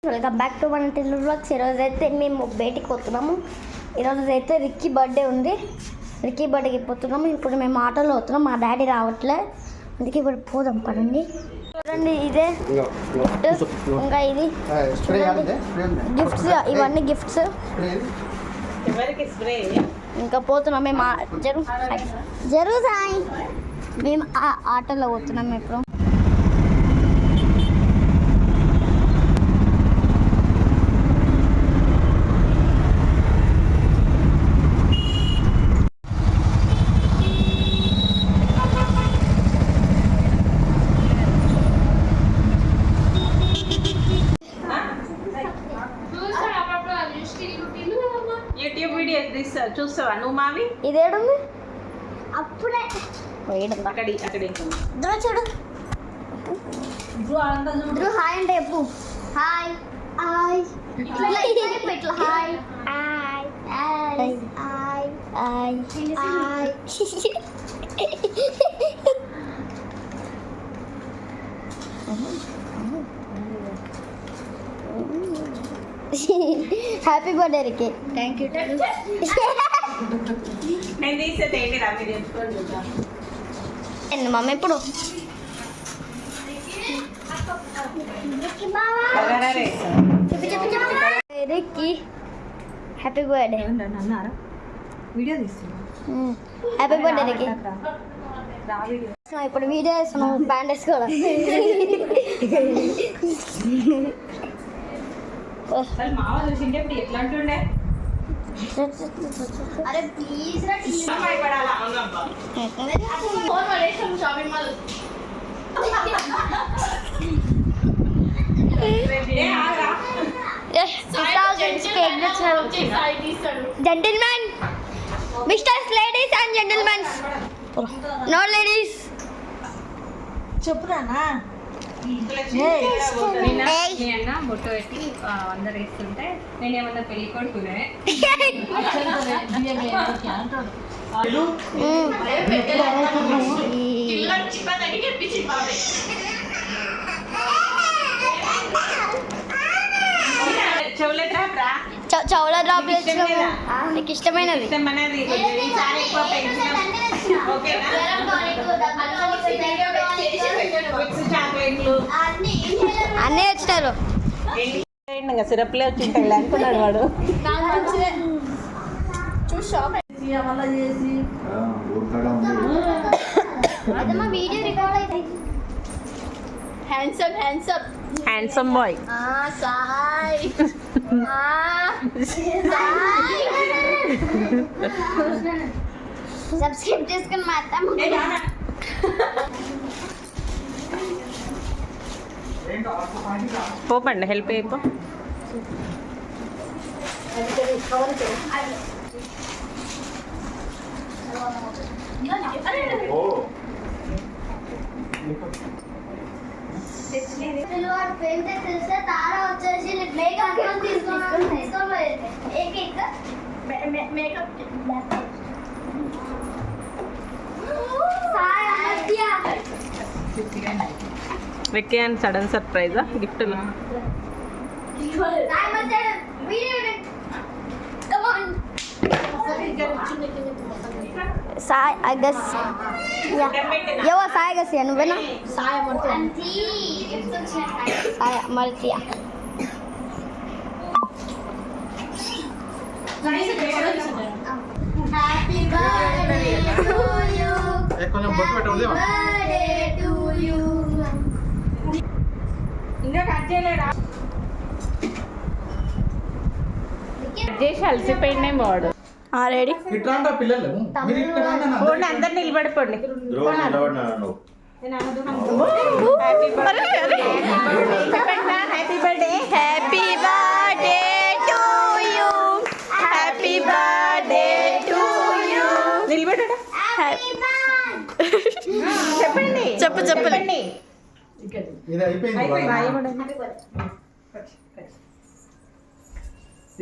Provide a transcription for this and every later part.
Welcome back to మన Telugu vlogs. ఈరోజు అయితే మేము బయటికి పోతున్నాము. ఈరోజు అయితే రిక్కీ బర్త్డే ఉంది. రిక్కీ బర్త్డేకి పోతున్నాము. ఇప్పుడు మేము ఆటోలో పోతున్నాం. మా డాడీ రావట్లే, అందుకే ఇప్పుడు పోదాం పడండి. చూడండి, ఇదే గిఫ్ట్. ఇంకా ఇది గిఫ్ట్స్, ఇవన్నీ గిఫ్ట్స్. ఇంకా పోతున్నాం మేము. జరుగు సాయి, మేము ఆటోలో పోతున్నాం ఇప్పుడు. యూట్యూబ్ వీడియోస్ చూస్తావా నువ్వు మావి? ఇదేడుంది అప్పుడే అక్కడ చూడు. హాయ్ అంటే చెప్పు. హాయ్ హాయ్ ఇట్లా hi hi hi hi hi. Happy birthday Ricky. Thank you. నేను తీసేది ఏంటి రా, మీరు ఎంచుకొని చూద్దాం. మమ్మీ ఇప్పుడు రికి హ్యాపీ బర్త్డే. వీడియో తీస్తున్నా. Happy birthday Ricky. ఇప్పుడు వీడియో వేస్తున్నావు, బ్యాండ్ వేసుకోవడం. మావ చూసింటే ఇప్పుడు ఎట్లా అంటుండే? అరే ప్లీజ్ రా, gentlemen, misters, ladies and gentlemen, no ladies. చెప్పురానా? బొట్టు పెట్టి అందరు వేస్తుంటే నేనేమన్నా పెళ్లి కొడుకునే. చౌల డ్రాప్ నీకు ఇష్టమైనది. అన్నీ వచ్చినారు. సిరప్లే వచ్చింటాయి అనుకున్నాడు వాడు. వీడియో రికార్డ్ అయితే handsome handsome handsome boy. Sai subscribe చేసుకుని మా అత్త పోపండి, హెల్ప్ అయిపో. తారా వచ్చేసి మేకప్ విక్కీ అండ్ సడన్ సర్ప్రైజా గిఫ్ట్లు. సాయి అగస్ ఎవో సాయి అగస్ నువ్వేనా? సాయ మర్తియా. Happy birthday to you, birthday to you. ఇంకా కట్ చేయలేడా? కట్ చేసి అలసిపోయిండే వాడు. రెడీ అందరు నిలబడిపోండి. Happy birthday, happy birthday to you, happy birthday to you. నిలబడ్డా చెప్పండి. చెప్పండి.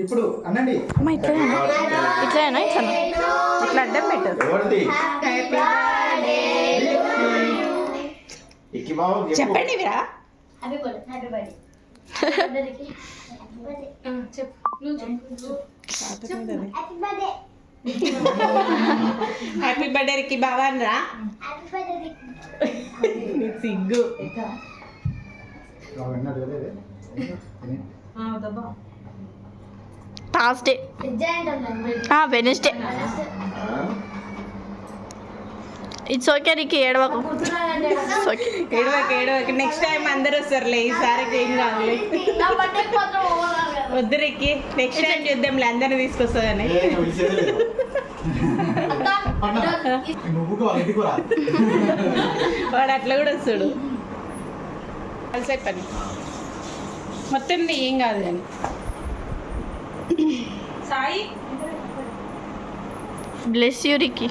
ఇప్పుడు అనండి. ఇట్లా అడ్డం పెట్టు. చెప్పండి. హ్యాపీ బర్త్డే రికి బావా అనరా సిగ్గు థర్స్డే వెనస్డే ఇట్స్ ఓకే రికి ఏడవకు ఏడవకి నెక్స్ట్ టైం అందరు వస్తారులే ఈసారికి ఏం కాదులే వద్దు రికి నెక్స్ట్ టైం చూద్దాంలే అందరిని తీసుకొస్తుందని వాడు అట్లా కూడా వస్తాడు కలిసే పని మొత్తం ఏం కాదు కానీ సాయి బ్లెస్ యూ రికి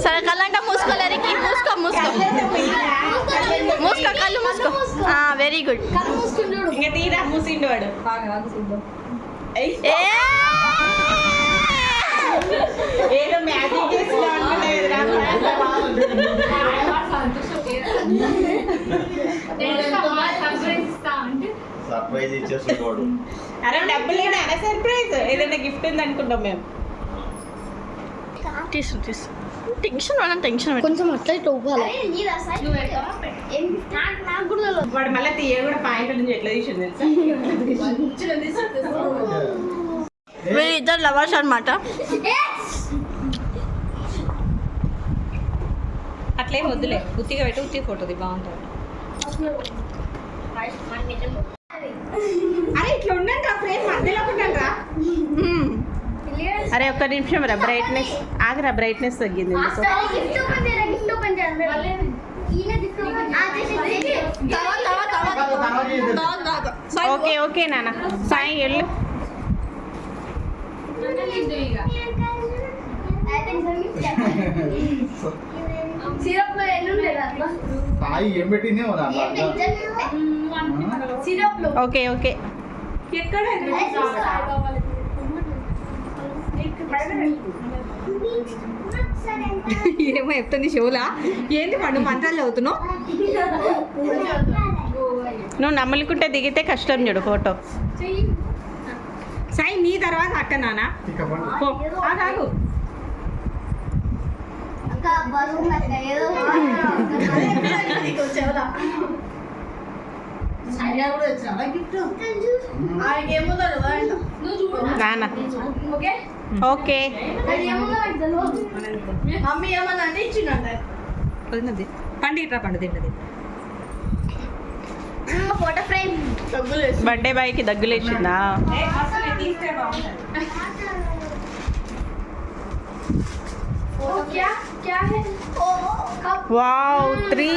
సరే కళ్ళంట మూసుకోలే రికి మూసుకో కళ్ళు మూసుకో వెరీ గుడ్ ఇంకా తీరా మూసిండు వాడు ఏదో మ్యాజిక్ చేసిన సర్ప్రైజ్ ఇచ్చేస్తున్నాడు. అరే డబ్బులు లేదా సర్ప్రైజ్ ఏదైనా గిఫ్ట్ ఉంది అనుకుంటాం మేము తీసు టెన్షన్ కొంచెం అట్లా తోపాలి వాడు మళ్ళీ తీయ కూడా పాయింట్ నుంచి ఎట్లా తీసింది తెలుసా వీళ్ళిద్దరు లవర్స్ అనమాట. అట్లేం వద్దులే ఉత్తిగా పెట్టి ఉత్తి ఫోటోది బాగుంటుంది. అరే ఇట్లా ఉండండి ఆ ఫ్రేమ్ మధ్యలో ఉండండి రా. అరే ఒక్క నిమిషం రా బ్రైట్నెస్ ఆగరా బ్రైట్నెస్ తగ్గింది ఓకే ఓకే నాన్న సాయి వెళ్ళు సాయి ఏం పెట్టిందే ఓకే ఓకే ఏమో చెప్తుంది షోలా ఏంటి పండు మంత్రాలు చదువుతున్నావు. నువ్వు నమ్మలుకుంటే దిగితే కష్టం చూడు ఫోటో. సాయి నీ తర్వాత అక్క నాన్న ఆగు నాన్న ఓకే వదినది పండుగ పండు తింటది. ఫోటో ఫ్రేమ్ బర్త్డే బాయ్కి దగ్గులేసిందా. వావ్ 3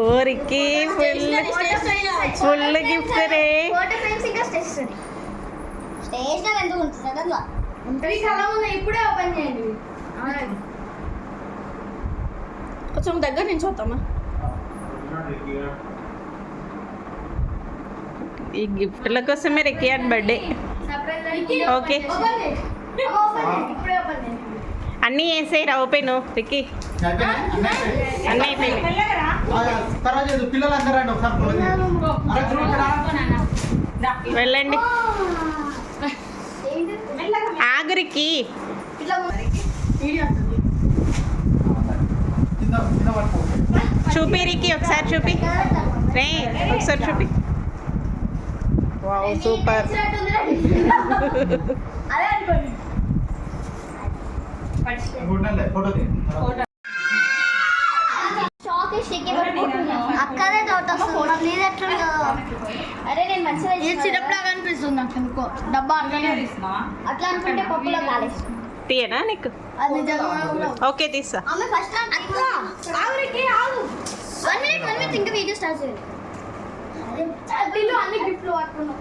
ఓరికి ఫుల్ గిఫ్ట్ రే. ఫోటో ఫ్రేమ్స్ ఇంకా స్టేషనరీ ఎందుకు ఉంటుంది కదా ఉంటుంది చాలా ఉన్నాయి. ఇప్పుడే ఓపెన్ చేయండి. కొంచెం దగ్గర నుంచి వస్తామా. ఈ గిఫ్ట్ల కోసమే రెక్కియాన్ బర్త్డే. ఓకే ఇప్పుడే ఓపెన్ చేయండి. అన్నీ వేసేయి రా ఓపెన్ రిక్కి అన్నీ అయిపోయినాయి. పిల్లలందరూ వెళ్ళండి ఆగురికి చూపి రికి ఒకసారి చూపి రే ఒకసారి చూపి. Wow super. అదే అనుకోండి. అక్కడే డౌట్ వస్తుంది. ప్లీజ్ ఎట్లా అరే నేను మంచిగా సిరప్ లాగా అనిపిస్తుంది నాకు. అనుకో డబ్బా అట్లా అనుకుంటే పప్పులో కాలేసి తీయనా నీకు. అది నిజంగా ఓకే తీస్తా. ఆమె ఫస్ట్ ఆగు 1 మినిట్ ఇంకా వీడియో స్టార్ట్ చేయాలి. అన్ని గిఫ్ట్లు పట్టుకున్నాం.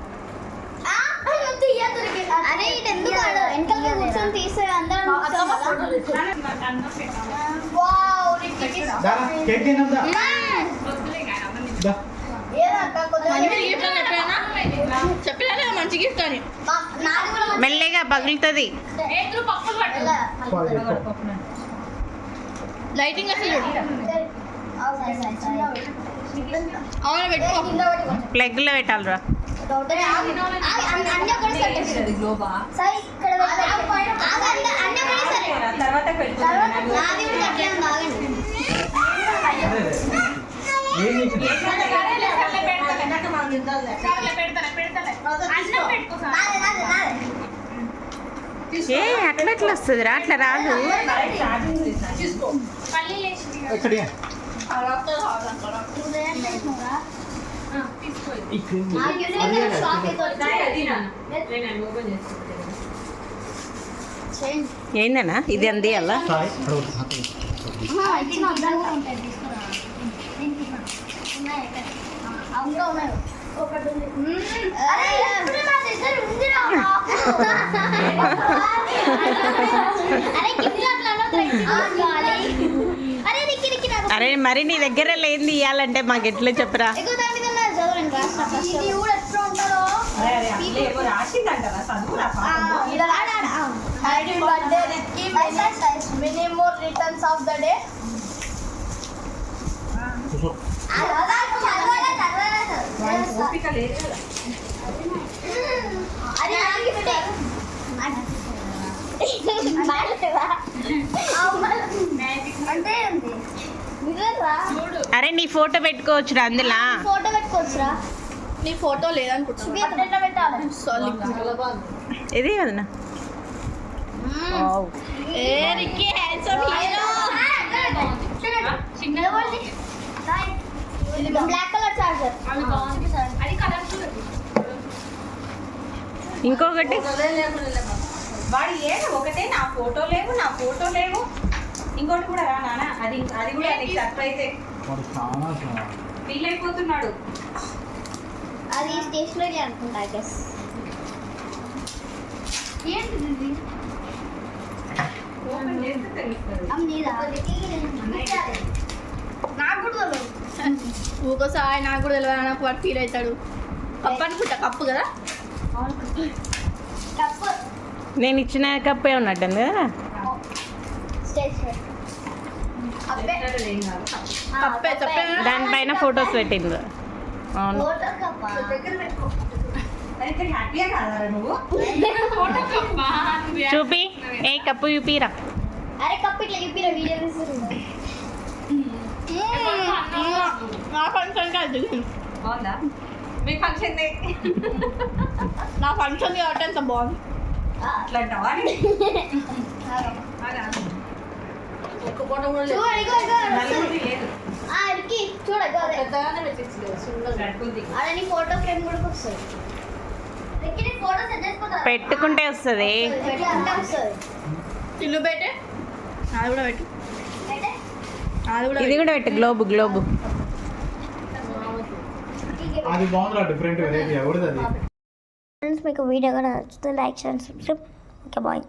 అరే ఇది ఎందుకు వెనకాల కూర్చొని తీస్తే అందరం కేక్ తిందాం దా. దా. మంచి గిఫ్ట్ అని చెప్పినా మంచి గిఫ్ట్ అని మెల్లగా పగులుతుంది. లైటింగ్ అసలు అవును పెట్టుకో ప్లగ్లో పెట్టాలిరా. తర్వాత ఏం చేసింది? ఏ అట్లా ఎట్లా వస్తుందిరా, అట్లా రాదు. ఎక్కడికి? ఏందన్నా ఇది అంది అలా సాయి అరే మరి నీ దగ్గర లేని ఇవ్వాలంటే మాకు ఎట్లా చెప్పరా. Many more returns of the day. ఓపిక లేదు కదా. అది నా గిఫ్ట్ అంటే నిజంరా అరే నీ ఫోటో పెట్టుకోవచ్చురా అందులో. ఫోటో పెట్టుకోవచ్చురా నీ ఫోటో లేదనుకుంటున్నా ఎట్లా పెట్టాలి ఇది కదనా. ఏ రిక్కీ హ్యాండ్సమ్ హీరో ఇది బ్లాక్ కలర్ చార్జర్ అది కలర్ఫుల్. ఇంకొకటి వాడు ఏడు ఒకటే నా ఫోటో లేవు ఇంకోటి కూడా రా నాన్న. అది కూడా నీకు సర్ప్రైజ్ వాడు చాలా ఫీల్ అయిపోతున్నాడు. అది స్టేషనరీ అనుకుంటా ఐ గెస్ ఏంటిది ఇది ఓపెన్ చేస్తే తెలుస్తుంది. అమ్మీరా నాకు కూడా తెలియదు ఊకోసారి నాకు కూడా తెలియదు, నాకు వాడు ఫీల్ అవుతాడు. కప్పు అనుకుంటా, కప్పు కదా. కప్పు నేను ఇచ్చిన కప్పే ఉన్నట్టుంది కదా. స్టేషనరీ అబ్బే ఎక్కడ ఏం కాదు. కప్పే చెప్పే దానిపైన ఫొటోస్ పెట్టింది. అవును వాటర్ కప్ దగ్గర పెట్టుకో అయితే హ్యాపీగా కాదా నువ్వు? చూపి ఏ కప్పు చూపిరా. అరే కప్ ఇట్లా చూపిరా వీడియో తీస్తుంది నా ఫంక్షన్ కాదు, బాగుందా మీ ఫంక్షన్? నా ఫంక్షన్ కాబట్టి అంత బాగుంది. అట్లా అంటావా? ఒక్క ఫోటో కూడా చూడు ఇగో ఇగో నలుగురి లేదు. ఇరికి చూడు ఇగో అదే పెద్దగానే పెట్టించు నడుపుంది. అరే నీ ఫోటో ఫ్రేమ్ కూడా వస్తుంది ఇరికి నీ ఫోటో సెట్ చేసుకోదా పెట్టుకుంటే వస్తుంది. పెట్టుకుంటే వస్తుంది చిల్లు పెట్టే అది కూడా పెట్టు, అయితే అది కూడా ఇది కూడా పెట్టు గ్లోబు గ్లోబు. అది బాగుందిరా, డిఫరెంట్ వెరైటీ. ఎవరిది అది? ఫ్రెండ్స్ మీకు వీడియో కూడా నచ్చితే లైక్ చేయండి, సబ్స్క్రైబ్. Okay bye.